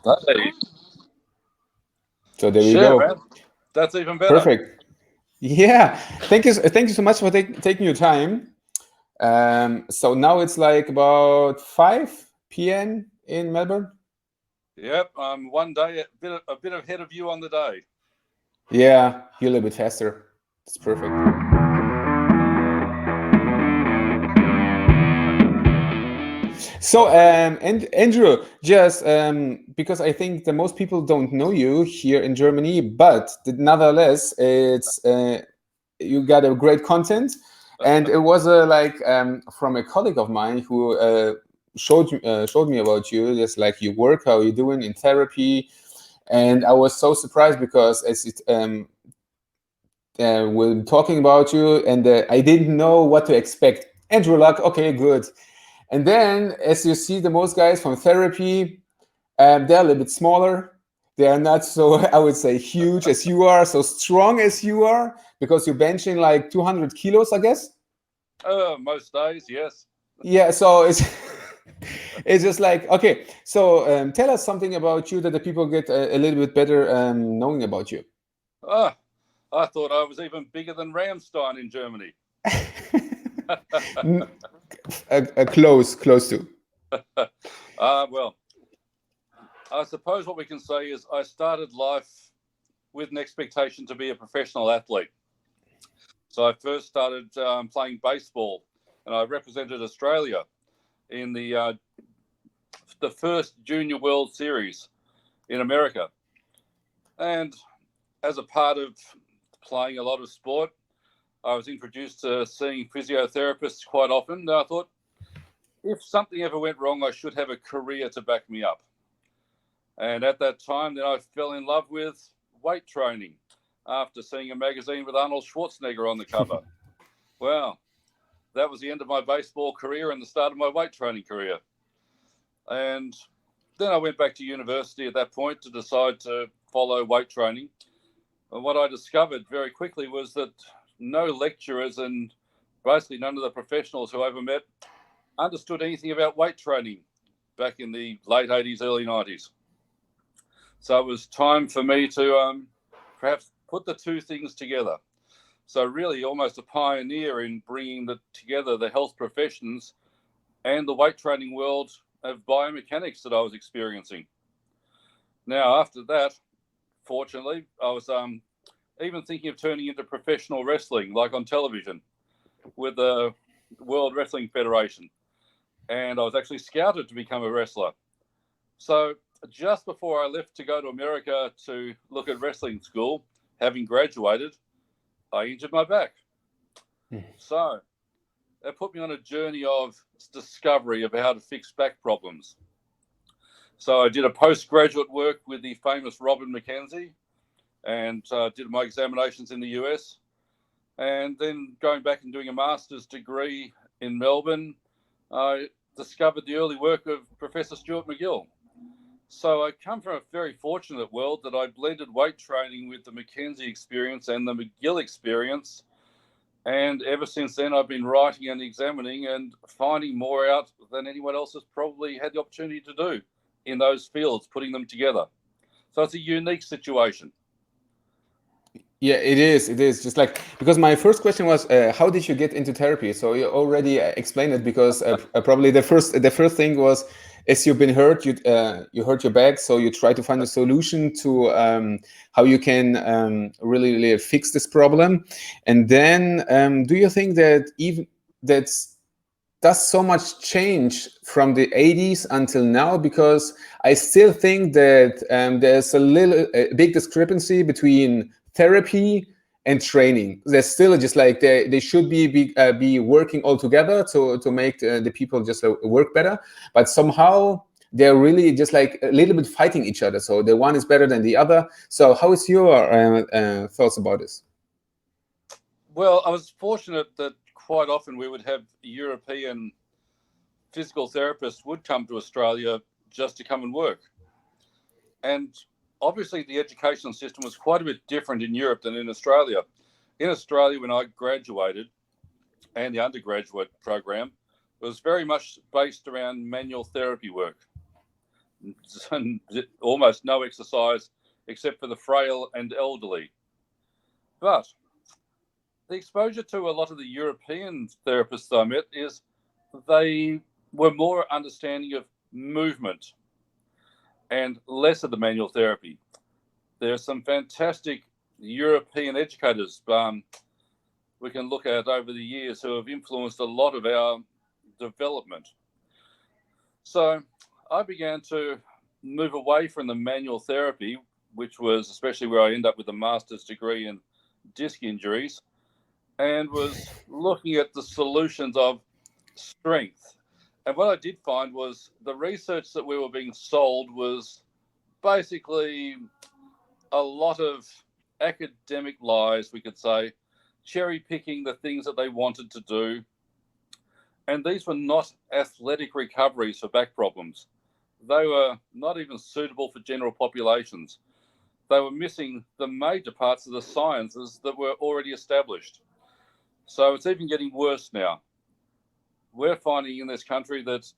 Hey, So there we shit, go. man. That's even better. Perfect. Yeah. Thank you so much for taking your time. So now it's like about 5 p.m. in Melbourne. Yep, I'm one day a bit ahead of you on the day. Yeah, you're a little bit faster. It's perfect. So, and Andrew, just because I think that most people don't know you here in Germany, but nonetheless, it's you got a great content, and it was from a colleague of mine who showed me about you, just like your work, how you're doing in therapy, and I was so surprised because we're talking about you, and I didn't know what to expect. Andrew Luck, okay, good. And then, as you see, the most guys from therapy, they're a little bit smaller. They are not so, I would say, huge as you are, so strong as you are, because you're benching like 200 kilos, I guess. Most days, yes. Yeah, so it's it's just like okay. So tell us something about you that the people get a little bit better knowing about you. Ah, I thought I was even bigger than Ramstein in Germany. Close to. Well, I suppose what we can say is I started life with an expectation to be a professional athlete. So I first started playing baseball, and I represented Australia in the first Junior World Series in America. And as a part of playing a lot of sport, I was introduced to seeing physiotherapists quite often. And I thought, if something ever went wrong, I should have a career to back me up. And at that time, then I fell in love with weight training after seeing a magazine with Arnold Schwarzenegger on the cover. Well, that was the end of my baseball career and the start of my weight training career. And then I went back to university at that point to decide to follow weight training. And what I discovered very quickly was that no lecturers and basically none of the professionals who I ever met understood anything about weight training back in the late 80s, early 90s. So it was time for me to perhaps put the two things together. So really almost a pioneer in bringing together the health professions and the weight training world of biomechanics that I was experiencing. Now, after that, fortunately, I was even thinking of turning into professional wrestling, like on television, with the World Wrestling Federation. And I was actually scouted to become a wrestler. So just before I left to go to America to look at wrestling school, having graduated, I injured my back. So that put me on a journey of discovery of how to fix back problems. So I did a postgraduate work with the famous Robin McKenzie and did my examinations in the US. And then going back and doing a master's degree in Melbourne, I discovered the early work of Professor Stuart McGill. So I come from a very fortunate world that I blended weight training with the McKenzie experience and the McGill experience. And ever since then, I've been writing and examining and finding more out than anyone else has probably had the opportunity to do in those fields, putting them together. So it's a unique situation. Yeah, it is. It is just like because my first question was, how did you get into therapy? So you already explained it because probably the first thing was, as you've been hurt, you hurt your back, so you try to find a solution to how you can really fix this problem. And then, do you think that even that's does so much change from the 80s until now? Because I still think that there's a big discrepancy between therapy and training. There's still just like they should be working all together to make the people just work better, but somehow they're really just like a little bit fighting each other. So the one is better than the other. So how is your thoughts about this? Well, I was fortunate that quite often we would have European physical therapists would come to Australia just to come and work. And obviously the educational system was quite a bit different in Europe than in Australia. In Australia, when I graduated, and the undergraduate program was very much based around manual therapy work. almost no exercise except for the frail and elderly. But the exposure to a lot of the European therapists I met is they were more understanding of movement and less of the manual therapy. There are some fantastic European educators we can look at over the years who have influenced a lot of our development. So I began to move away from the manual therapy, which was especially where I ended up with a master's degree in disc injuries, and was looking at the solutions of strength. And what I did find was the research that we were being sold was basically a lot of academic lies, we could say, cherry picking the things that they wanted to do. And these were not athletic recoveries for back problems. They were not even suitable for general populations. They were missing the major parts of the sciences that were already established. So it's even getting worse now. We're finding in this country that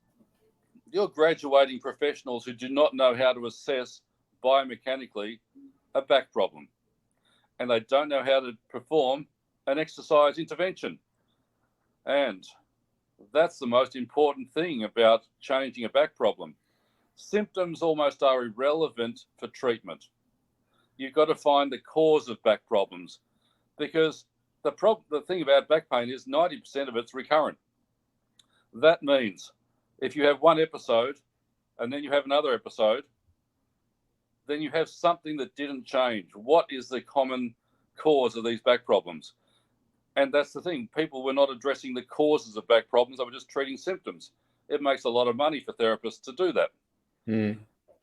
you're graduating professionals who do not know how to assess biomechanically a back problem. And they don't know how to perform an exercise intervention. And that's the most important thing about changing a back problem. Symptoms almost are irrelevant for treatment. You've got to find the cause of back problems, because the thing about back pain is 90% of it's recurrent. That means if you have one episode and then you have another episode, then you have something that didn't change. What is the common cause of these back problems? And that's the thing. People were not addressing the causes of back problems. They were just treating symptoms. It makes a lot of money for therapists to do that.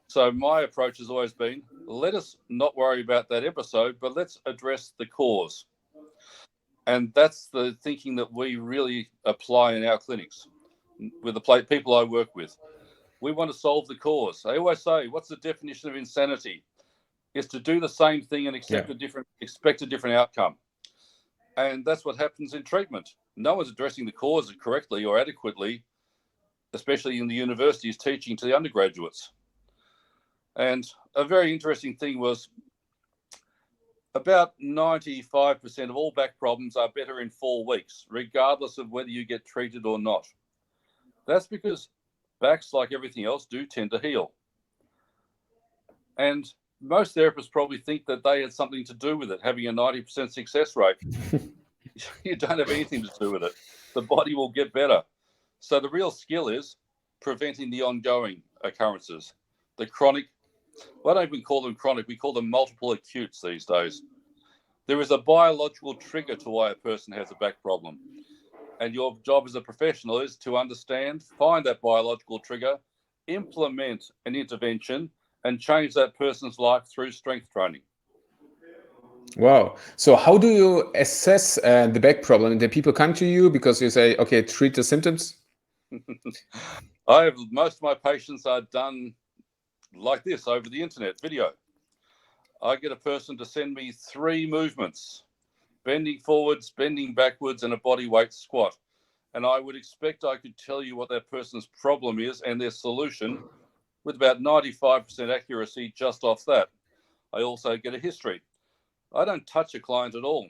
So my approach has always been, let us not worry about that episode, but let's address the cause. And that's the thinking that we really apply in our clinics with the people I work with. We want to solve the cause. I always say, what's the definition of insanity? It's to do the same thing and expect a different outcome. And that's what happens in treatment. No one's addressing the cause correctly or adequately, especially in the universities teaching to the undergraduates. And a very interesting thing was about 95% of all back problems are better in 4 weeks, regardless of whether you get treated or not. That's because backs, like everything else, do tend to heal. And most therapists probably think that they had something to do with it, having a 90% success rate. You don't have anything to do with it. The body will get better. So the real skill is preventing the ongoing occurrences, the chronic. I don't even call them chronic. We call them multiple acutes these days. There is a biological trigger to why a person has a back problem. And your job as a professional is to understand, find that biological trigger, implement an intervention, and change that person's life through strength training. Wow. So how do you assess the back problem? Do people come to you because you say, okay, treat the symptoms? Most of my patients are done like this over the internet video. I get a person to send me 3 movements: bending forwards, bending backwards, and a body weight squat. And I would expect I could tell you what that person's problem is and their solution with about 95% accuracy just off that. I also get a history. I don't touch a client at all.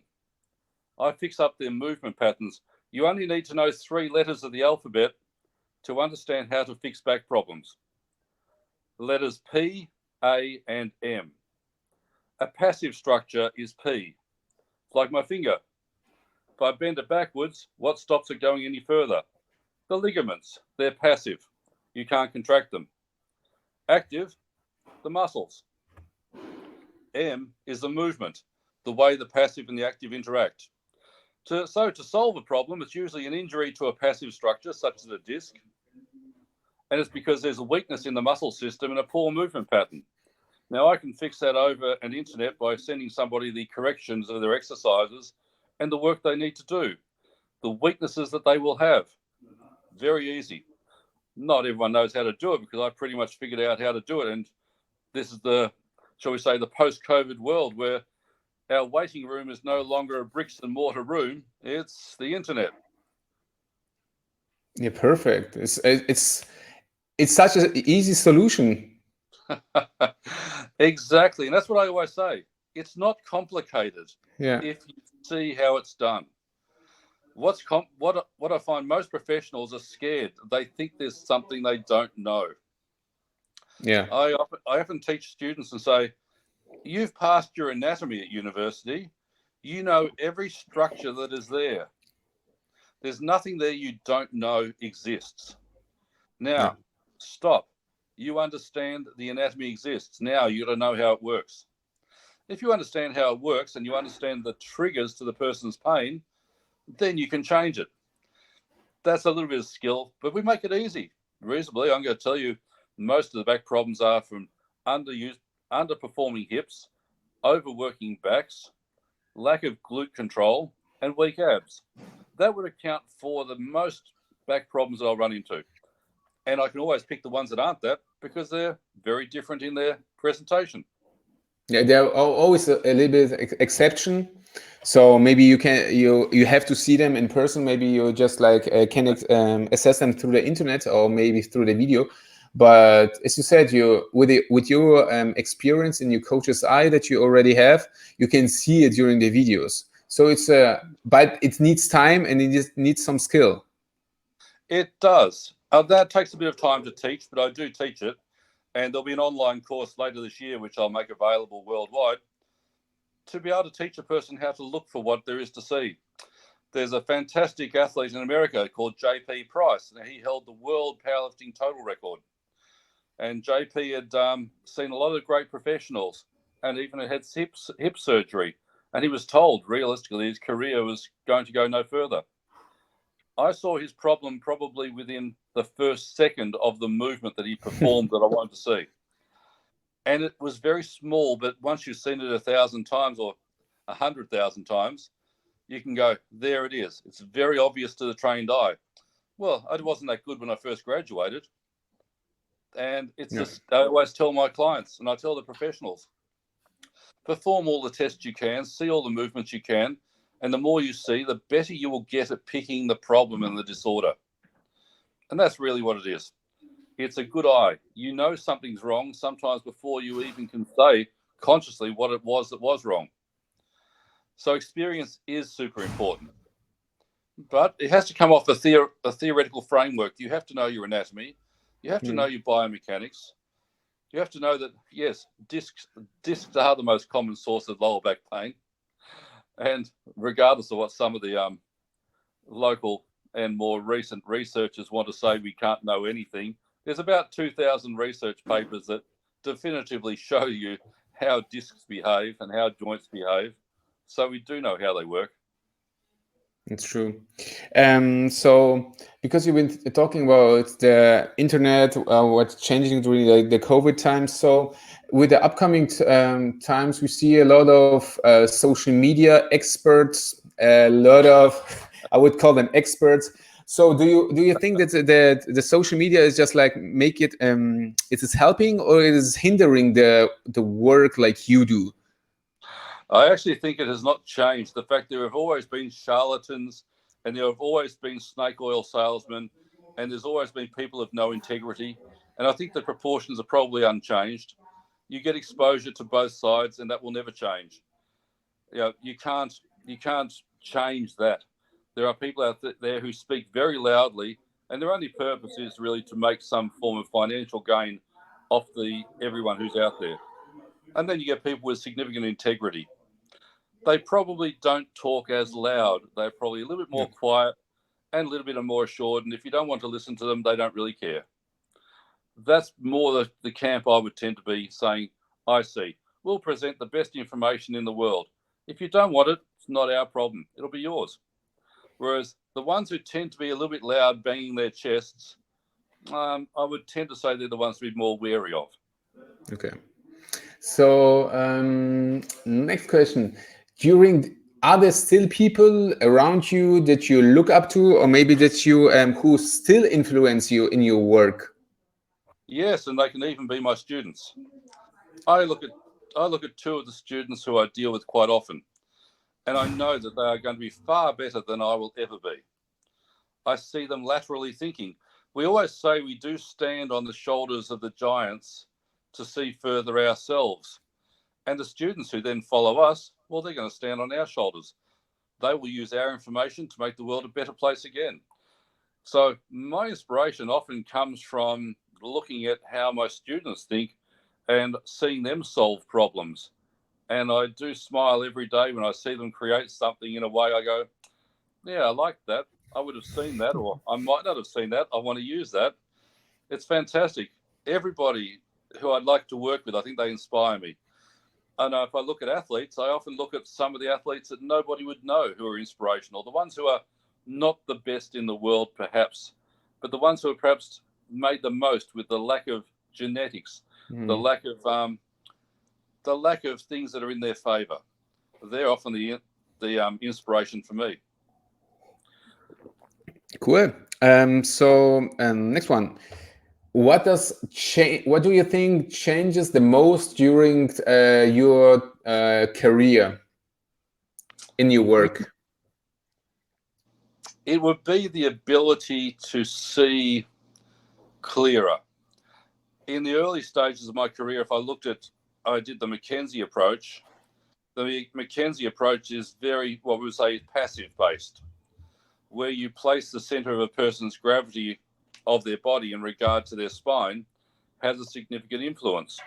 I fix up their movement patterns. You only need to know 3 letters of the alphabet to understand how to fix back problems. The letters P, A, and M. A passive structure is P. It's like my finger. If I bend it backwards, what stops it going any further? The ligaments. They're passive. You can't contract them. Active, the muscles. M is the movement, the way the passive and the active interact. So to solve a problem, it's usually an injury to a passive structure, such as a disc, and it's because there's a weakness in the muscle system and a poor movement pattern. Now, I can fix that over an internet by sending somebody the corrections of their exercises and the work they need to do, the weaknesses that they will have. Very easy. Not everyone knows how to do it because I pretty much figured out how to do it. And this is the, shall we say, the post-COVID world where our waiting room is no longer a bricks and mortar room. It's the internet. Yeah, perfect. It's such an easy solution Exactly. And that's what I always say. It's not complicated Yeah. if you see how it's done. What I find most professionals are scared. They think there's something they don't know. Yeah. I often teach students and say, you've passed your anatomy at university. You know every structure that is there. There's nothing there you don't know exists. Yeah. Now, stop. You understand the anatomy exists. Now you got to know how it works. If you understand how it works and you understand the triggers to the person's pain, then you can change it. That's a little bit of skill, but we make it easy. Reasonably, I'm going to tell you most of the back problems are from underperforming hips, overworking backs, lack of glute control, and weak abs. That would account for the most back problems that I'll run into. And I can always pick the ones that aren't that because they're very different in their presentation. Yeah, there are always a little bit exception. So maybe you have to see them in person. Maybe you just like can assess them through the internet or maybe through the video. But as you said, with your experience in your coach's eye that you already have, you can see it during the videos. So but it needs time and it just needs some skill. It does. That takes a bit of time to teach, but I do teach it. And there'll be an online course later this year, which I'll make available worldwide, to be able to teach a person how to look for what there is to see. There's a fantastic athlete in America called JP Price. Now, he held the world powerlifting total record. And JP had seen a lot of great professionals and even had hip surgery. And he was told, realistically, his career was going to go no further. I saw his problem probably within the first second of the movement that he performed that I wanted to see. And it was very small, but once you've seen it 1,000 times or 100,000 times, you can go, there it is. It's very obvious to the trained eye. Well, I wasn't that good when I first graduated. And I always tell my clients and I tell the professionals, perform all the tests you can, see all the movements you can, and the more you see, the better you will get at picking the problem and the disorder. And that's really what it is. It's a good eye. You know something's wrong sometimes before you even can say consciously what it was that was wrong. So experience is super important. But it has to come off a theoretical framework. You have to know your anatomy. You have to know your biomechanics. You have to know that, yes, discs are the most common source of lower back pain. And regardless of what some of the local and more recent researchers want to say, we can't know anything. There's about 2,000 research papers that definitively show you how discs behave and how joints behave. So we do know how they work. It's true. So because you've been talking about the internet, what's changing during the COVID times. So with the upcoming times, we see a lot of social media experts, a lot of, I would call them experts. So do you think that the social media is just like make it it is helping or it is hindering the work like you do? I actually think it has not changed. The fact there have always been charlatans and there have always been snake oil salesmen and there's always been people of no integrity. And I think the proportions are probably unchanged. You get exposure to both sides and that will never change. You can't change that. There are people out there who speak very loudly and their only purpose is really to make some form of financial gain off everyone who's out there. And then you get people with significant integrity. They probably don't talk as loud. They're probably a little bit more quiet and a little bit more assured. And if you don't want to listen to them, they don't really care. That's more the camp I would tend to be saying, I see. We'll present the best information in the world. If you don't want it, it's not our problem. It'll be yours. Whereas the ones who tend to be a little bit loud, banging their chests, I would tend to say they're the ones to be more wary of. Okay. So next question. Are there still people around you that you look up to, or maybe that you who still influence you in your work? Yes, and they can even be my students. I look at two of the students who I deal with quite often, and I know that they are going to be far better than I will ever be. I see them laterally thinking. We always say we do stand on the shoulders of the giants to see further ourselves. And the students who then follow us, well, they're going to stand on our shoulders. They will use our information to make the world a better place again. So my inspiration often comes from looking at how my students think and seeing them solve problems. And I do smile every day when I see them create something in a way I go, yeah, I like that. I would have seen that, or I might not have seen that. I want to use that. It's fantastic. Everybody who I'd like to work with, I think they inspire me. I know if I look at athletes, I often look at some of the athletes that nobody would know who are inspirational, the ones who are not the best in the world, perhaps, but the ones who are perhaps made the most with the lack of genetics, the lack of things that are in their favor. They're often the inspiration for me. Cool. So next one. What do you think changes the most during your career in your work? It would be the ability to see clearer. In the early stages of my career, I did the McKenzie approach. The McKenzie approach is very, what we would say, passive based, where you place the center of a person's gravity of their body in regard to their spine has a significant influence.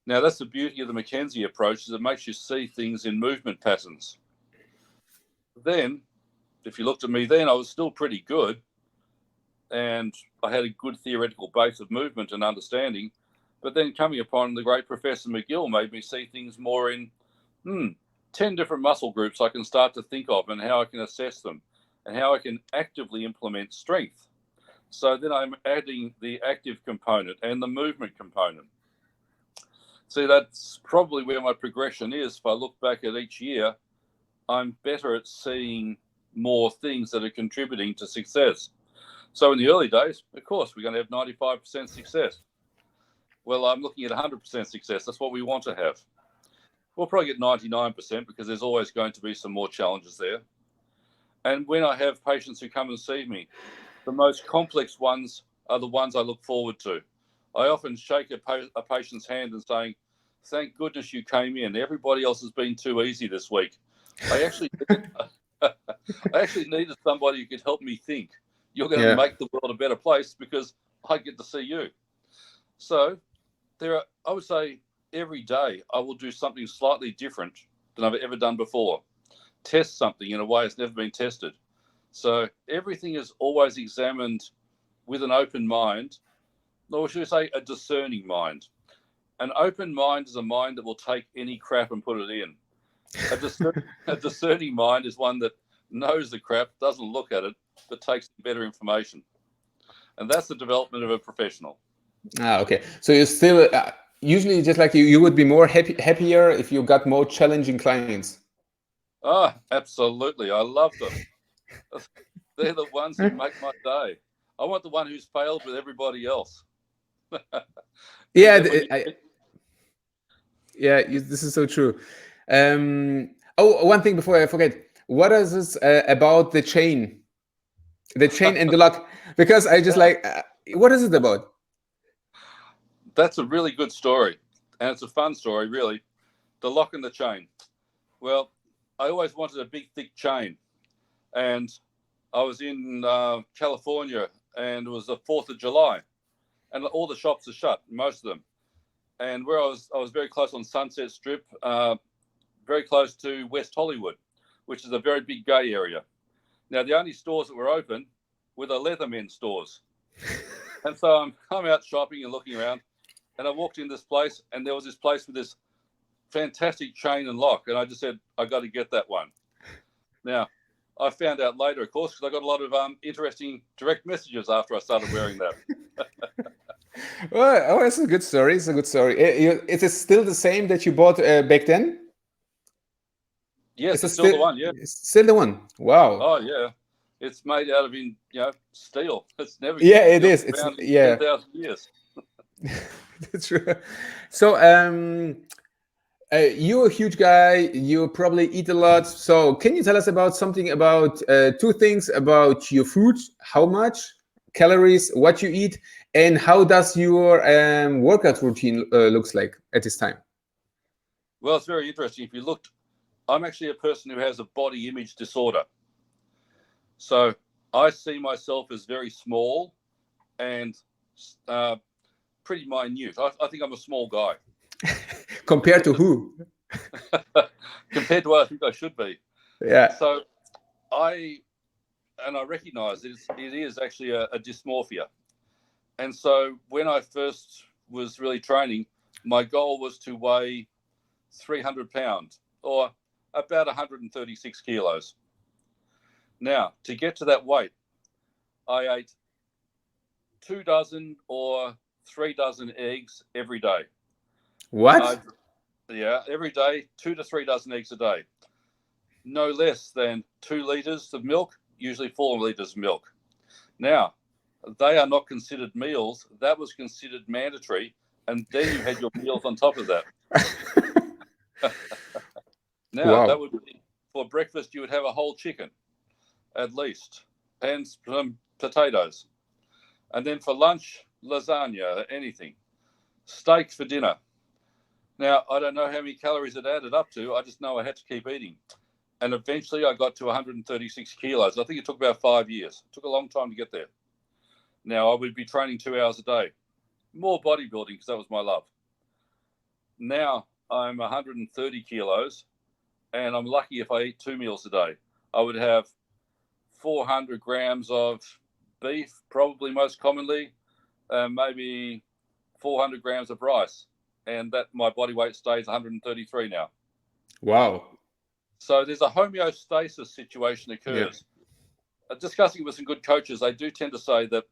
Now, that's the beauty of the McKenzie approach, is it makes you see things in movement patterns. Then, if you looked at me then, I was still pretty good, and I had a good theoretical base of movement and understanding. But then coming upon the great Professor McGill made me see things more in 10 different muscle groups I can start to think of and how I can assess them and how I can actively implement strength. So then I'm adding the active component and the movement component. See, that's probably where my progression is. If I look back at each year, I'm better at seeing more things that are contributing to success. So in the early days, of course, we're going to have 95% success. Well, I'm looking at 100% success. That's what we want to have. We'll probably get 99% because there's always going to be some more challenges there. And when I have patients who come and see me, the most complex ones are the ones I look forward to. I often shake a patient's hand and saying, thank goodness you came in. Everybody else has been too easy this week. I actually needed somebody who could help me think. You're going to make the world a better place because I get to see you. So I would say every day I will do something slightly different than I've ever done before. Test something in a way it's never been tested. So everything is always examined with an open mind, or should we say a discerning mind. An open mind is a mind that will take any crap and put it in. A discerning mind is one that knows the crap, doesn't look at it, but takes better information. And that's the development of a professional. Okay. So you're still, usually just like you would be more happier if you got more challenging clients. Absolutely. I love them. They're the ones who make my day. I want the one who's failed with everybody else. This is so true. One thing before I forget, what is this about the chain and the lock? Because I just what is it about? That's a really good story, and it's a fun story, really. The lock and the chain. Well, I always wanted a big, thick chain, and I was in California, and it was the 4th of July, and all the shops are shut, most of them. And where I was very close on Sunset Strip, very close to West Hollywood, which is a very big gay area. Now, the only stores that were open were the Leathermen stores. And so I'm out shopping and looking around, and I walked in this place, and there was this place with this fantastic chain and lock, and I just said, I got to get that one. Now, I found out later, of course, because I got a lot of interesting direct messages after I started wearing that. Well, it's a good story. It's a good story. Is it still the same that you bought back then? Yes, it's still the one. Yeah, it's still the one. Wow. Oh yeah, it's made out of steel. It's never. Yeah, it is. It's 10,000 years. That's true. So, you're a huge guy. You probably eat a lot. So, can you tell us about something about 2 things about your food? How much? calories, what you eat, and how does your workout routine looks like at this time? Well, it's very interesting. If you looked, I'm actually a person who has a body image disorder. So I see myself as very small and pretty minute. I think I'm a small guy. Compared to who? Compared to what I think I should be. Yeah. So I recognize it is actually a dysmorphia. And so when I first was really training, my goal was to weigh 300 pounds or about 136 kilos. Now, to get to that weight, I ate 2 dozen or 3 dozen eggs every day. What? Every day, 2 to 3 dozen eggs a day. No less than 2 liters of milk, usually 4 liters of milk. Now, they are not considered meals. That was considered mandatory. And then you had your meals on top of that. Now, Wow. that would be for breakfast, you would have a whole chicken, at least, and some potatoes. And then for lunch, lasagna, anything. Steak for dinner. Now, I don't know how many calories it added up to. I just know I had to keep eating. And eventually I got to 136 kilos. I think it took about 5 years. It took a long time to get there. Now, I would be training 2 hours a day. More bodybuilding because that was my love. Now, I'm 130 kilos, and I'm lucky if I eat 2 meals a day. I would have 400 grams of beef, probably most commonly, maybe 400 grams of rice, and that my body weight stays 133 now. Wow. So there's a homeostasis situation occurs. Yeah. Discussing with some good coaches, they do tend to say that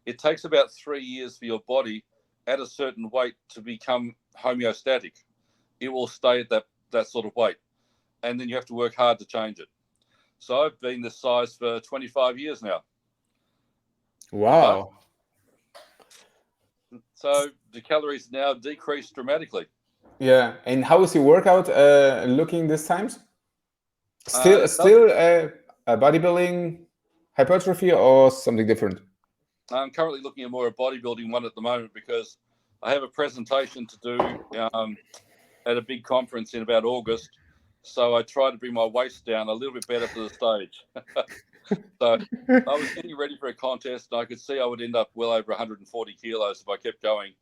it takes about 3 years for your body at a certain weight to become homeostatic. It will stay at that sort of weight, and then you have to work hard to change it. So I've been this size for 25 years now. Wow. So the calories now decreased dramatically. Yeah. And how is your workout looking this times? Still bodybuilding, hypertrophy, or something different? I'm currently looking at more a bodybuilding one at the moment because I have a presentation to do at a big conference in about August. So I try to bring my waist down a little bit better for the stage. So I was getting ready for a contest, and I could see I would end up well over 140 kilos if I kept going.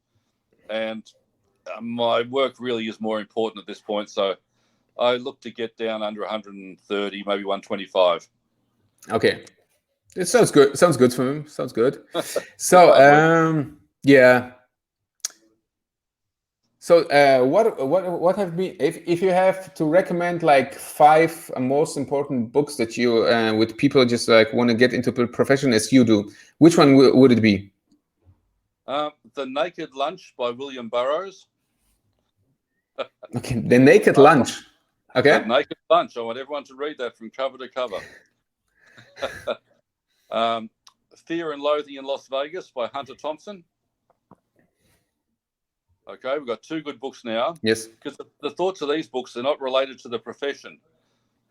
And my work really is more important at this point. So I look to get down under 130, maybe 125. Okay. It sounds good. Sounds good for me. Sounds good. So, yeah. So, what have been, if you have to recommend like 5 most important books that you with people just like want to get into profession as you do, which one would it be? The Naked Lunch by William Burroughs. Okay, The Naked Lunch. Okay. The Naked Lunch. I want everyone to read that from cover to cover. Fear and Loathing in Las Vegas by Hunter Thompson. Okay, we've got 2 good books now. Yes. Because the thoughts of these books are not related to the profession,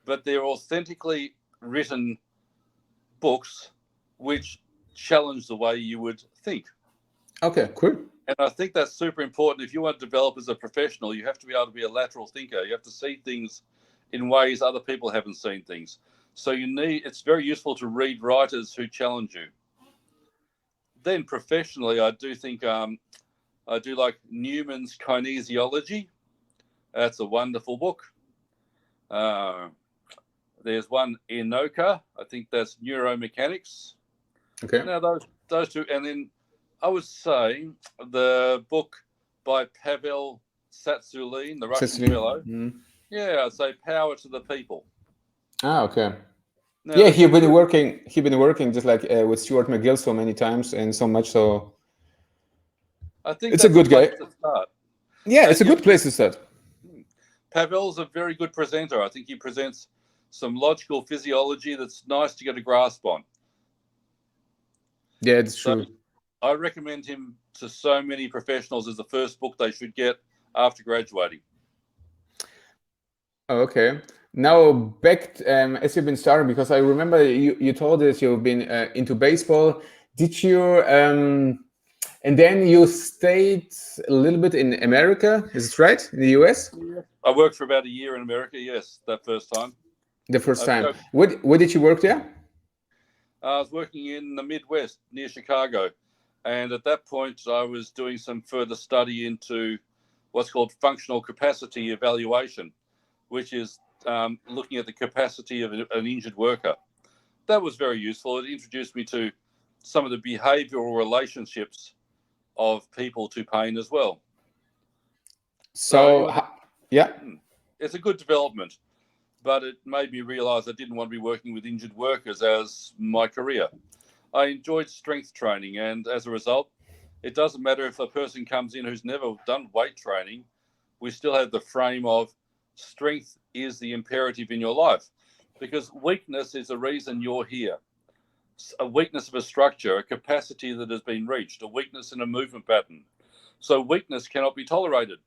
but they're authentically written books which challenge the way you would think. Okay, cool. And I think that's super important. If you want to develop as a professional, you have to be able to be a lateral thinker. You have to see things in ways other people haven't seen things. So it's very useful to read writers who challenge you. Then professionally, I do think I do like Newman's Kinesiology. That's a wonderful book. There's one Inoka. I think that's Neuromechanics. Okay. Now those 2, and then I would say the book by Pavel Tsatsouline, the Russian fellow. Mm-hmm. Yeah, I'd say Power to the People. Ah, okay. Now, yeah, he's been working just like with Stuart McGill so many times and so much. So I think it's a good guy. To start. Yeah, it's a good place to start. Pavel's a very good presenter. I think he presents some logical physiology that's nice to get a grasp on. Yeah, it's true. I recommend him to so many professionals as the first book they should get after graduating. Okay. Now back as you've been starting, because I remember you told us you've been into baseball, Did you and then you stayed a little bit in America, is it right? In the US? I worked for about a year in America. Yes, that first time. The first I, time. Where did you work there? I was working in the Midwest near Chicago. And at that point, I was doing some further study into what's called functional capacity evaluation, which is looking at the capacity of an injured worker. That was very useful. It introduced me to some of the behavioral relationships of people to pain as well. So, yeah. It's a good development, but it made me realize I didn't want to be working with injured workers as my career. I enjoyed strength training, and as a result, it doesn't matter if a person comes in who's never done weight training, we still have the frame of strength is the imperative in your life, because weakness is the reason you're here. A weakness of a structure, a capacity that has been reached, a weakness in a movement pattern. So weakness cannot be tolerated.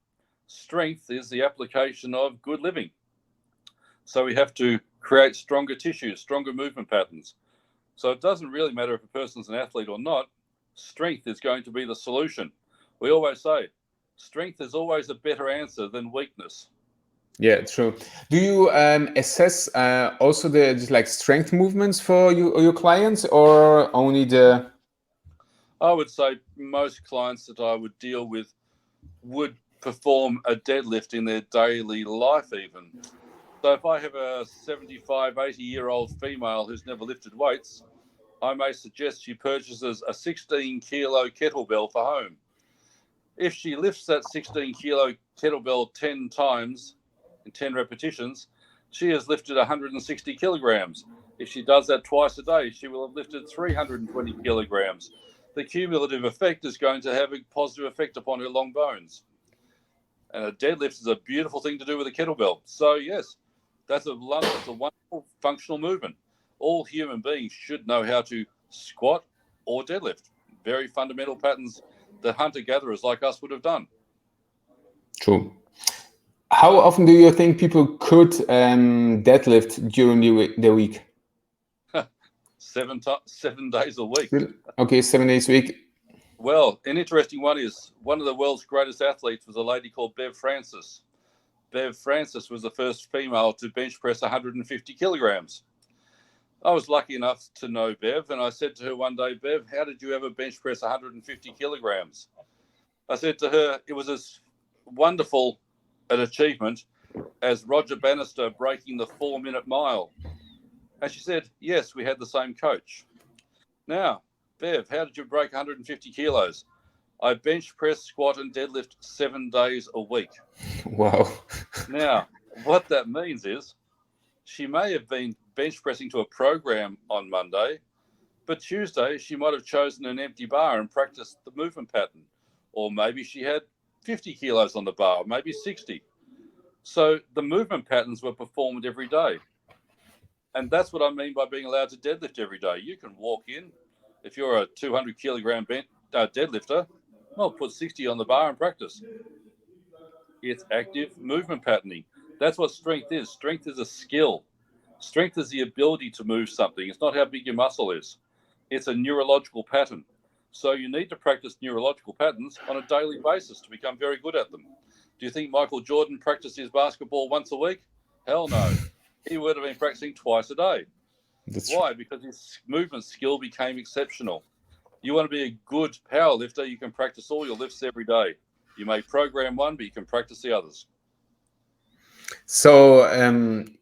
Strength is the application of good living. So we have to create stronger tissues, stronger movement patterns. So it doesn't really matter if a person's an athlete or not. Strength is going to be the solution. We always say strength is always a better answer than weakness. Yeah, true. Do you assess also the just like strength movements for your clients, or only the? I would say most clients that I would deal with would perform a deadlift in their daily life even. So if I have a 75, 80-year-old female who's never lifted weights, I may suggest she purchases a 16-kilo kettlebell for home. If she lifts that 16-kilo kettlebell 10 times in 10 repetitions, she has lifted 160 kilograms. If she does that twice a day, she will have lifted 320 kilograms. The cumulative effect is going to have a positive effect upon her long bones. And a deadlift is a beautiful thing to do with a kettlebell. So, yes, that's a wonderful functional movement. All human beings should know how to squat or deadlift. Very fundamental patterns that hunter-gatherers like us would have done. True. How often do you think people could deadlift during the week? 7 days a week. Okay, 7 days a week. Well, an interesting one is one of the world's greatest athletes was a lady called Bev Francis. Bev Francis was the first female to bench press 150 kilograms. I was lucky enough to know Bev, and I said to her one day, Bev, how did you ever bench press 150 kilograms? I said to her, it was as wonderful an achievement as Roger Bannister breaking the 4-minute mile. And she said, yes, we had the same coach. Now, Bev, how did you break 150 kilos? I bench press, squat, and deadlift 7 days a week. Wow. Now, what that means is she may have been bench pressing to a program on Monday, but Tuesday she might have chosen an empty bar and practiced the movement pattern. Or maybe she had 50 kilos on the bar, maybe 60. So the movement patterns were performed every day. And that's what I mean by being allowed to deadlift every day. You can walk in, if you're a 200 kilogram deadlifter, well, put 60 on the bar and practice. It's active movement patterning. That's what strength is. Strength is a skill. Strength is the ability to move something. It's not how big your muscle is. It's a neurological pattern. So you need to practice neurological patterns on a daily basis to become very good at them. Do you think Michael Jordan practiced his basketball once a week? Hell no. He would have been practicing twice a day. Why? Because his movement skill became exceptional. You want to be a good power lifter, you can practice all your lifts every day. You may program one, but you can practice the others. So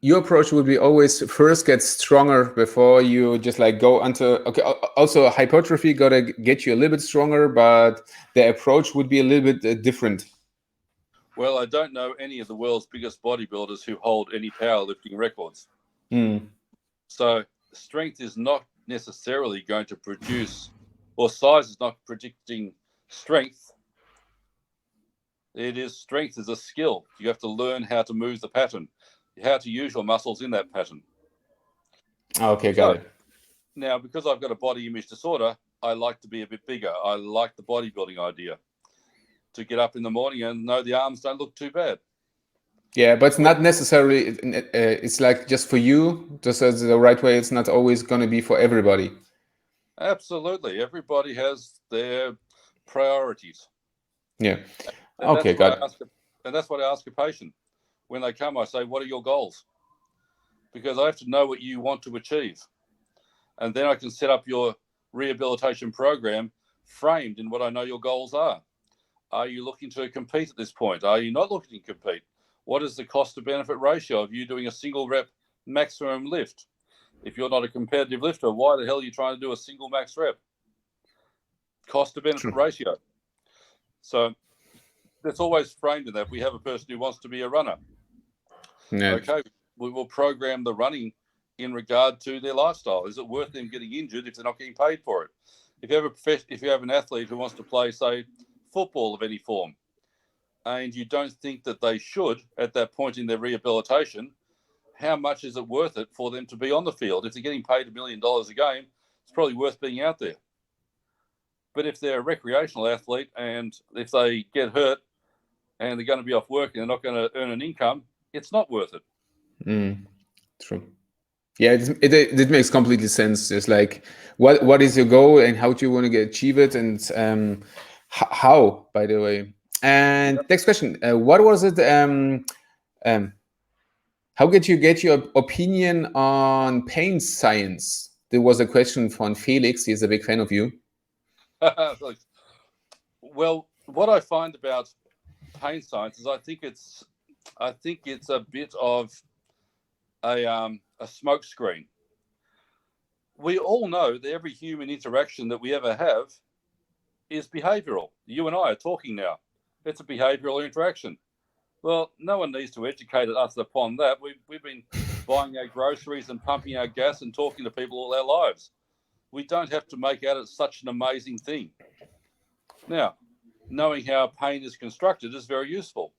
your approach would be always first get stronger before you just like go into, okay, also hypertrophy got to get you a little bit stronger, but the approach would be a little bit different. Well, I don't know any of the world's biggest bodybuilders who hold any powerlifting records. So strength is not necessarily going to produce, or size is not predicting strength. It is strength is a skill. You have to learn how to move the pattern, how to use your muscles in that pattern. Okay, got it. Now, because I've got a body image disorder, I like to be a bit bigger. I like the bodybuilding idea. To get up in the morning and know the arms don't look too bad. Yeah, but it's not necessarily, it's like just for you, just as the right way. It's not always going to be for everybody. Absolutely. Everybody has their priorities. Yeah. And Okay, that's what got I ask. And that's what I ask a patient when they come. I say, "What are your goals?" Because I have to know what you want to achieve, and then I can set up your rehabilitation program framed in what I know your goals are. Are you looking to compete at this point? Are you not looking to compete? What is the cost to benefit ratio of you doing a single rep maximum lift? If you're not a competitive lifter, why the hell are you trying to do a single max rep? Cost to benefit True. ratio. So that's always framed in that. We have a person who wants to be a runner. Yeah. Okay, we will program the running in regard to their lifestyle. Is it worth them getting injured if they're not getting paid for it? If you have an athlete who wants to play, say, football of any form, and you don't think that they should at that point in their rehabilitation, how much is it worth it for them to be on the field? If they're getting paid $1 million a game, it's probably worth being out there. But if they're a recreational athlete and if they get hurt and they're going to be off work and they're not going to earn an income, it's not worth it. True. Yeah, it makes completely sense. It's like, what is your goal and how do you want to achieve it, and how, by the way. And next question, what was it? How did you get your opinion on pain science? There was a question from Felix. He's a big fan of you. Well, what I find about pain science is I think it's a bit of a smokescreen. We all know that every human interaction that we ever have is behavioural. You and I are talking now. It's a behavioural interaction. Well, no one needs to educate us upon that. We've been buying our groceries and pumping our gas and talking to people all our lives. We don't have to make out it's such an amazing thing. Now, knowing how pain is constructed is very useful,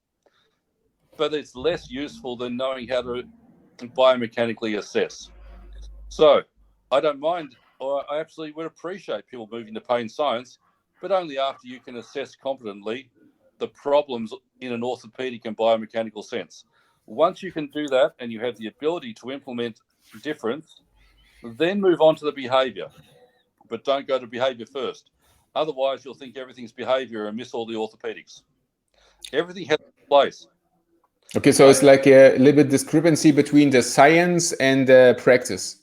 but it's less useful than knowing how to biomechanically assess. So I don't mind, or I absolutely would appreciate people moving to pain science, but only after you can assess competently the problems in an orthopedic and biomechanical sense. Once you can do that and you have the ability to implement difference, then move on to the behavior, but don't go to behavior first. Otherwise, you'll think everything's behavior and miss all the orthopedics. Everything has a place. Okay, so it's like a little bit discrepancy between the science and the practice.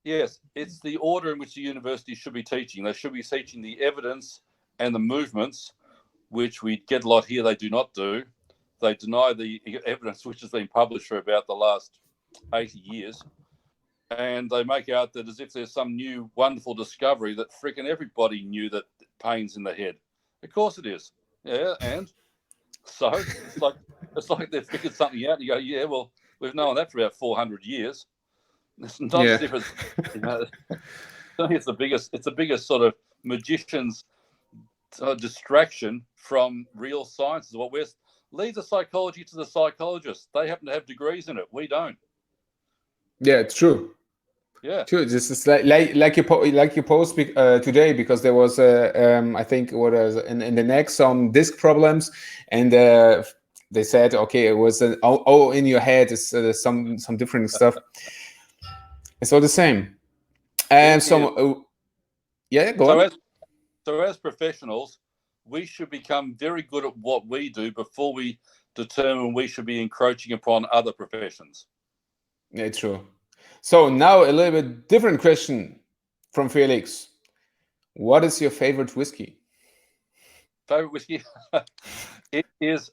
Yes, it's the order in which the university should be teaching. They should be teaching the evidence and the movements, which we get a lot here. They do not do. They deny the evidence which has been published for about the last 80 years. And they make out that as if there's some new wonderful discovery that freaking everybody knew that pain's in the head. Of course it is. Yeah, and so it's like they've figured something out and you go, yeah, well, we've known that for about 400 years. It's not as if it's, I think it's the biggest sort of magician's distraction from real science is what we're, leave the psychology to the psychologists. They happen to have degrees in it. We don't. Yeah, it's true. Yeah, true. This is like you post today, because there was I think what was in the neck some disc problems, and they said okay, it was in your head is some different stuff. It's all the same. And yeah, go on. So as professionals, we should become very good at what we do before we determine we should be encroaching upon other professions. Yeah, true. So now a little bit different question from Felix. What is your favorite whiskey? Favorite whiskey? It is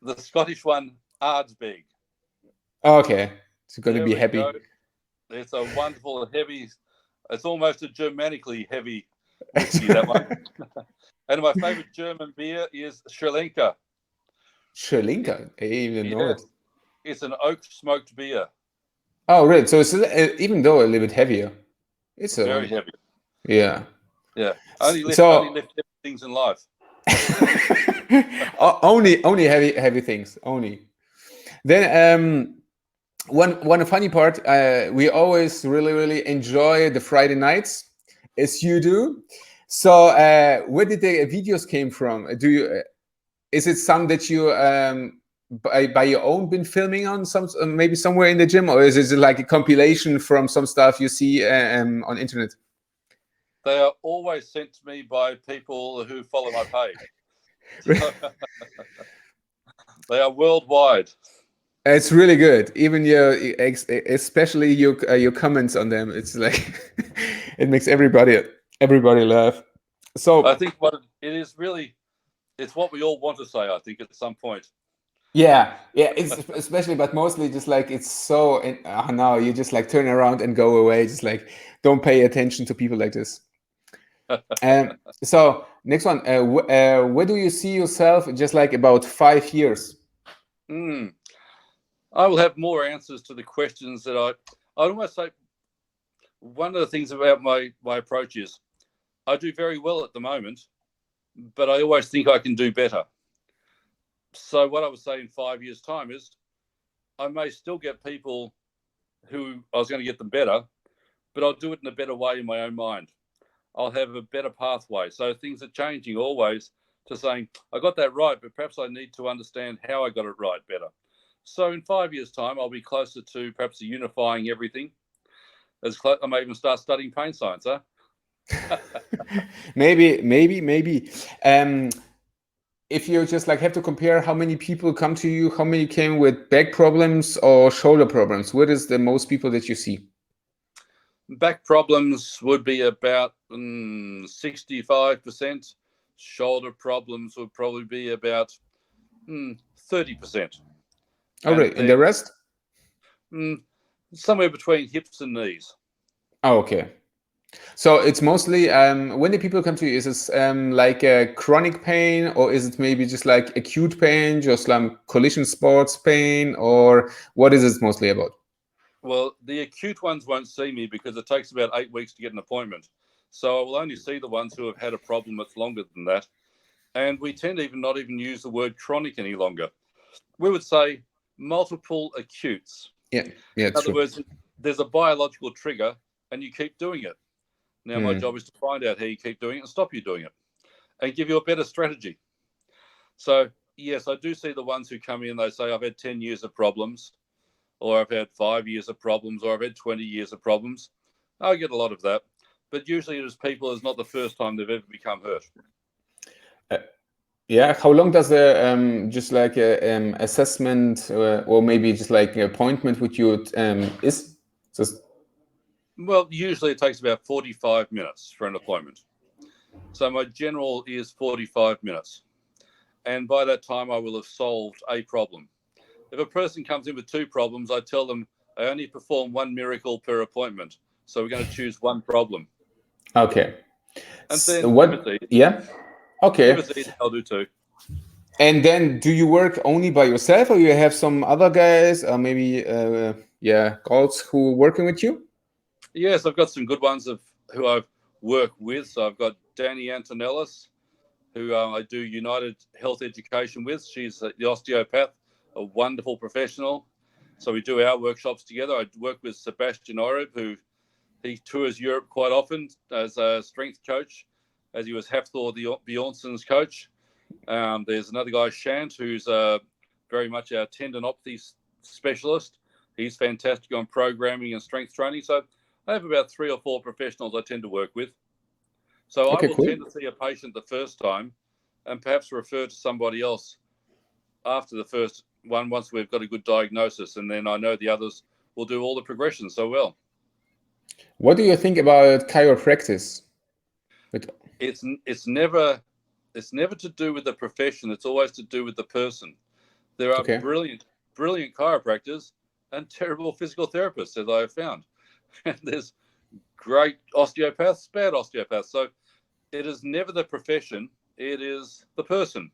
the Scottish one, Ardbeg. Okay, it's going to be happy. Go. It's a wonderful, heavy. It's almost a Germanically heavy whiskey, that one. And my favorite German beer is Sri Lanka. Sri Lanka? I even know it. It's an oak smoked beer. Oh, right. So it's even though a little bit heavier, it's very heavy. Yeah. Yeah. Only lift things in life. only heavy things. Only. Then one funny part. We always really enjoy the Friday nights, as you do. So where did the videos came from? Do you? Is it some that you by your own been filming on some maybe somewhere in the gym, or is it like a compilation from some stuff you see on internet? They are always sent to me by people who follow my page. So, they are worldwide. It's really good. Even your, especially your comments on them. It's like it makes everybody laugh. So I think what it is really, it's what we all want to say, I think, at some point. yeah, it's especially, but mostly just like it's so. No, you just like turn around and go away. Just like don't pay attention to people like this. So next one, where do you see yourself? Just like about 5 years. I will have more answers to the questions that I'd almost say. One of the things about my approach is I do very well at the moment, but I always think I can do better. So what I would say in 5 years' time is I may still get people who I was going to get them better, but I'll do it in a better way in my own mind. I'll have a better pathway. So things are changing always to saying, I got that right, but perhaps I need to understand how I got it right better. So in 5 years' time, I'll be closer to perhaps unifying everything. I may even start studying pain science, huh? maybe. If you just like have to compare how many people come to you, how many came with back problems or shoulder problems, what is the most people that you see? Back problems would be about 65%. Shoulder problems would probably be about 30%. Oh, right. And the rest? Somewhere between hips and knees. Oh, okay. So it's mostly when the people come to you, is this like a chronic pain, or is it maybe just like acute pain, just like collision sports pain, or what is it mostly about? Well, the acute ones won't see me because it takes about 8 weeks to get an appointment. So I will only see the ones who have had a problem that's longer than that. And we tend to not even use the word chronic any longer. We would say multiple acutes. Yeah, in other words, there's a biological trigger and you keep doing it. Now, my job is to find out how you keep doing it and stop you doing it and give you a better strategy. So, yes, I do see the ones who come in, they say, I've had 10 years of problems, or I've had 5 years of problems, or I've had 20 years of problems. I get a lot of that. But usually it is people, it's not the first time they've ever become hurt. Yeah, how long does the just like a assessment or maybe just like an appointment with you is? Just... Well, usually it takes about 45 minutes for an appointment. So my general is 45 minutes. And by that time, I will have solved a problem. If a person comes in with 2 problems, I tell them I only perform 1 miracle per appointment. So we're going to choose 1 problem. Okay. And then so what? Yeah. Okay. If it's easy, I'll do 2. And then do you work only by yourself, or you have some other guys, or maybe girls who are working with you? Yes, I've got some good ones who I've worked with. So I've got Danny Antonellis, who I do United Health Education with. She's the osteopath, a wonderful professional. So we do our workshops together. I work with Sebastian Oreb, who he tours Europe quite often as a strength coach, as he was Hafthor Bjornsson's coach. There's another guy, Shant, who's very much our tendinopathy specialist. He's fantastic on programming and strength training. So I have about 3 or 4 professionals I tend to work with. So I will tend to see a patient the first time and perhaps refer to somebody else after the first one once we've got a good diagnosis, and then I know the others will do all the progression so well. What do you think about chiropractic? It's never to do with the profession. It's always to do with the person. There are brilliant chiropractors and terrible physical therapists, as I have found. And there's great osteopaths, bad osteopaths. So it is never the profession. It is the person.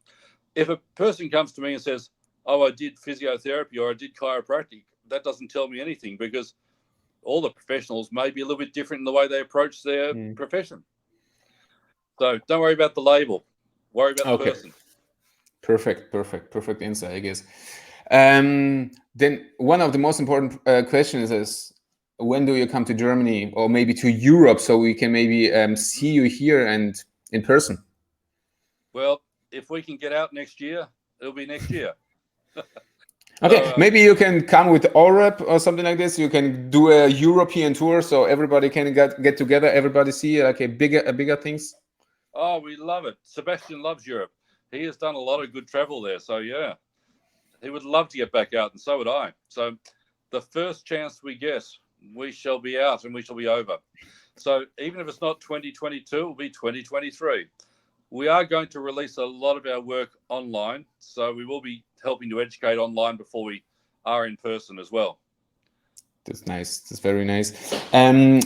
If a person comes to me and says, oh, I did physiotherapy or I did chiropractic, that doesn't tell me anything, because all the professionals may be a little bit different in the way they approach their profession. So don't worry about the label. Worry about the person. Perfect answer, I guess. Then one of the most important questions is, when do you come to Germany or maybe to Europe so we can maybe see you here and in person? Well, if we can get out next year, it'll be next year. Okay, So, maybe you can come with OREP or something like this. You can do a European tour so everybody can get together, everybody see like a bigger things. oh, we love it. Sebastian loves Europe. He has done a lot of good travel there. So, yeah, he would love to get back out, and so would I. So, the first chance we get, we shall be out and we shall be over. So, even if it's not 2022, it will be 2023. We are going to release a lot of our work online. So, we will be helping to educate online before we are in person as well. That's nice. That's very nice. When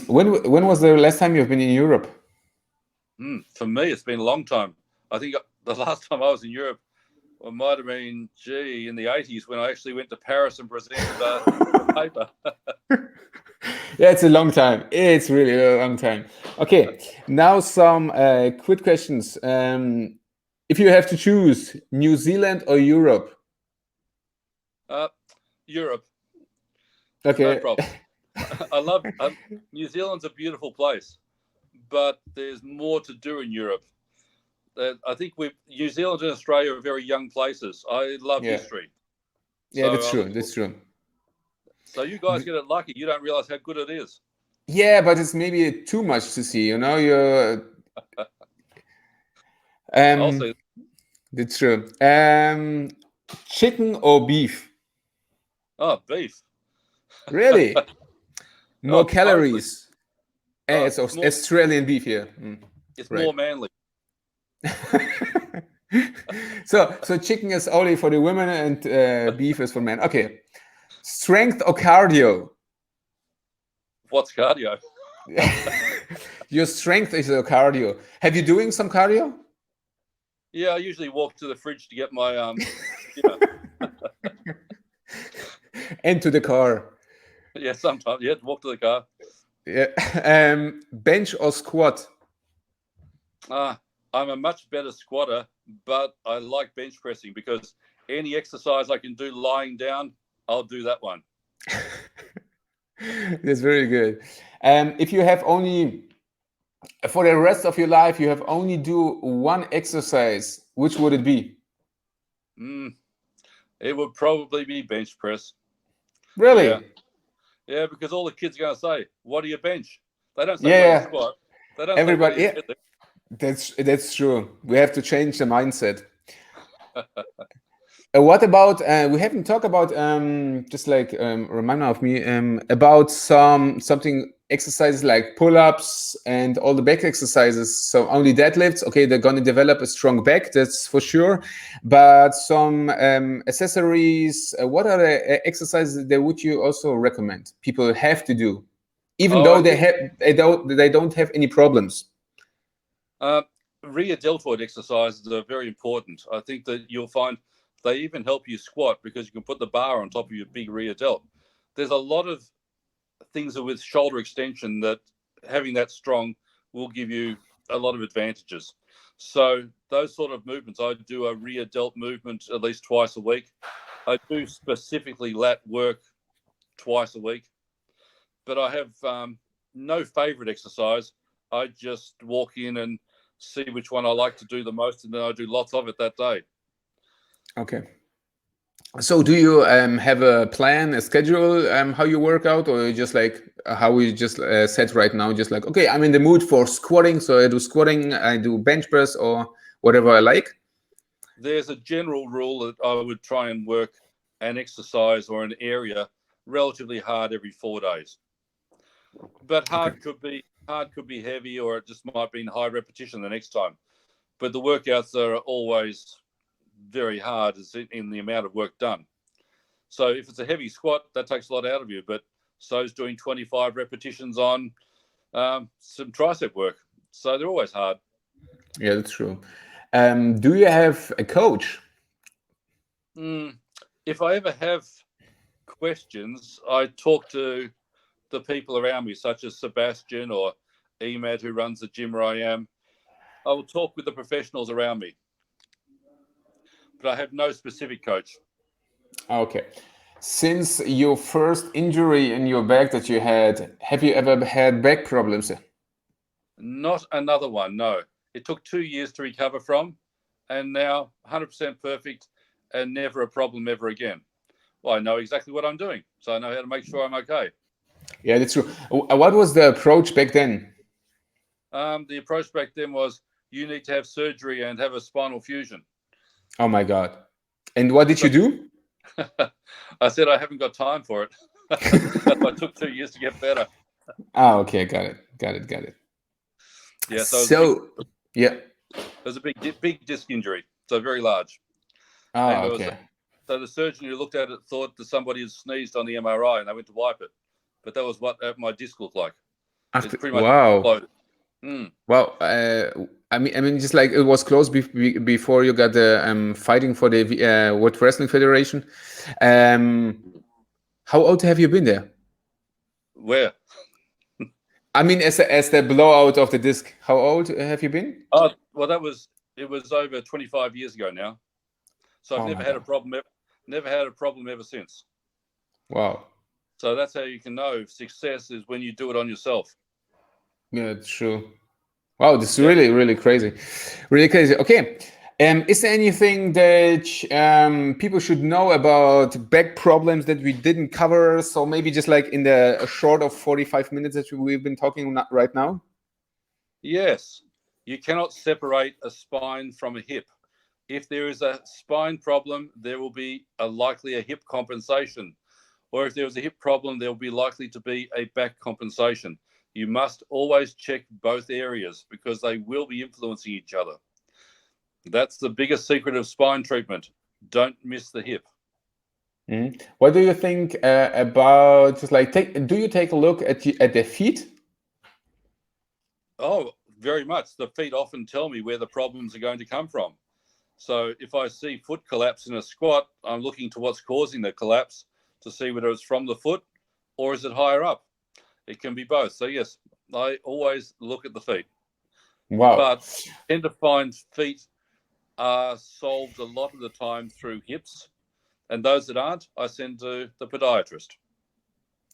was the last time you've been in Europe? For me, it's been a long time. I think the last time I was in Europe, it might have been, in the 80s when I actually went to Paris and presented the paper. Yeah, it's a long time. It's really a long time. Okay, now some quick questions. If you have to choose New Zealand or Europe? Europe. Okay. No problem. I love New Zealand's a beautiful place, but there's more to do in Europe. I think New Zealand and Australia are very young places. I love history. Yeah, So, that's true. That's true. So you guys get it lucky. You don't realize how good it is. Yeah, but it's maybe too much to see. You know, you're. I'll see. That's true. Chicken or beef? Oh, beef. Really? More calories. It's It's more, Australian beef here. it's more manly. So chicken is only for the women and beef is for men. Okay. Strength or cardio? What's cardio? Your strength is your cardio. Have you doing some cardio? Yeah, I usually walk to the fridge to get my And to the car. Yeah, sometimes. Yeah, walk to the car. Yeah. Bench or squat? I'm a much better squatter, but I like bench pressing because any exercise I can do lying down, I'll do that one. That's very good. If you have only, for the rest of your life, you have only do one exercise, which would it be? It would probably be bench press. Really? Yeah, because all the kids are going to say, "What do you bench?" They don't say, "What do you squat?" They don't Everybody, say, "What do you that's true. We have to change the mindset. What about we haven't talked about just like reminder of me about something exercises like pull-ups and all the back exercises. So only deadlifts. Okay, they're going to develop a strong back, that's for sure. But some accessories. What are the exercises that would you also recommend people have to do, even though they don't have any problems? Rear deltoid exercises are very important. I think that you'll find they even help you squat because you can put the bar on top of your big rear delt. There's a lot of things with shoulder extension that having that strong will give you a lot of advantages. So those sort of movements, I do a rear delt movement at least twice a week. I do specifically lat work twice a week, but I have no favorite exercise. I just walk in and see which one I like to do the most, and then I do lots of it that day. Okay. So do you have a plan, a schedule, how you work out, or just like how we just said right now, just like, okay, I'm in the mood for squatting, so I do squatting, I do bench press or whatever I like? There's a general rule that I would try and work an exercise or an area relatively hard every 4 days. But hard could be heavy, or it just might be in high repetition the next time. But the workouts are always very hard in the amount of work done. So if it's a heavy squat, that takes a lot out of you. But so is doing 25 repetitions on some tricep work. So they're always hard. Yeah, that's true. Do you have a coach? If I ever have questions, I talk to the people around me, such as Sebastian or Emad, who runs the gym where I am. I will talk with the professionals around me, but I have no specific coach. Okay. Since your first injury in your back that you had, have you ever had back problems? Not another one, no. It took 2 years to recover from, and now 100% perfect and never a problem ever again. Well, I know exactly what I'm doing, so I know how to make sure I'm okay. Yeah, that's true. What was the approach back then? The approach back then was you need to have surgery and have a spinal fusion. Oh my God. And what did you do? I said I haven't got time for it. That's why it took 2 years to get better. Ah, okay, got it. Yeah, So, yeah. it was a big disc injury, so very large. Ah, And okay. so the surgeon who looked at it thought that somebody had sneezed on the MRI, and they went to wipe it. But that was what my disc looked like. It's pretty much Wow. exploded. Wow. I mean, just like it was close before you got the fighting for the World Wrestling Federation. How old have you been there? Where? I mean, as the blowout of the disc, how old have you been? Oh, well, it was over 25 years ago now. So I've Oh never my had a God. problem. Never had a problem ever since. Wow. So that's how you can know success is when you do it on yourself. Yeah, it's true. Wow, this is Yep. really, really crazy. Really crazy. Okay. Is there anything that people should know about back problems that we didn't cover? So maybe just like in a short of 45 minutes that we've been talking right now? Yes. You cannot separate a spine from a hip. If there is a spine problem, there will be likely a hip compensation. Or if there is a hip problem, there will be likely to be a back compensation. You must always check both areas because they will be influencing each other. That's the biggest secret of spine treatment. Don't miss the hip. Mm. What do you think about just like do you take a look at the feet? Oh, very much. The feet often tell me where the problems are going to come from. So if I see foot collapse in a squat, I'm looking to what's causing the collapse to see whether it's from the foot or is it higher up. It can be both. So yes, I always look at the feet. Wow. But I tend to find feet are solved a lot of the time through hips. And those that aren't, I send to the podiatrist.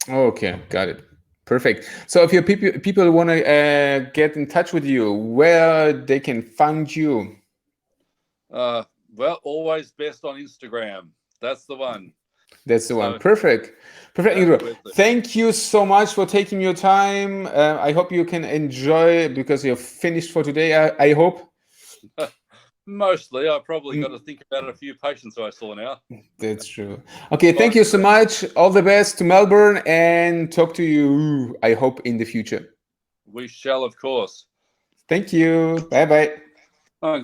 Okay, got it. Perfect. So if your people want to get in touch with you, where they can find you? Well, always best on Instagram. That's the one. That's the one. So, Perfect. Indro. absolutely. Thank you so much for taking your time. I hope you can enjoy because you're finished for today. I hope. Mostly, I probably got to think about a few patients I saw now. That's true. Okay, thank you so much. All the best to Melbourne and talk to you, I hope, in the future. We shall, of course. Thank you. Bye-bye. I'm glad.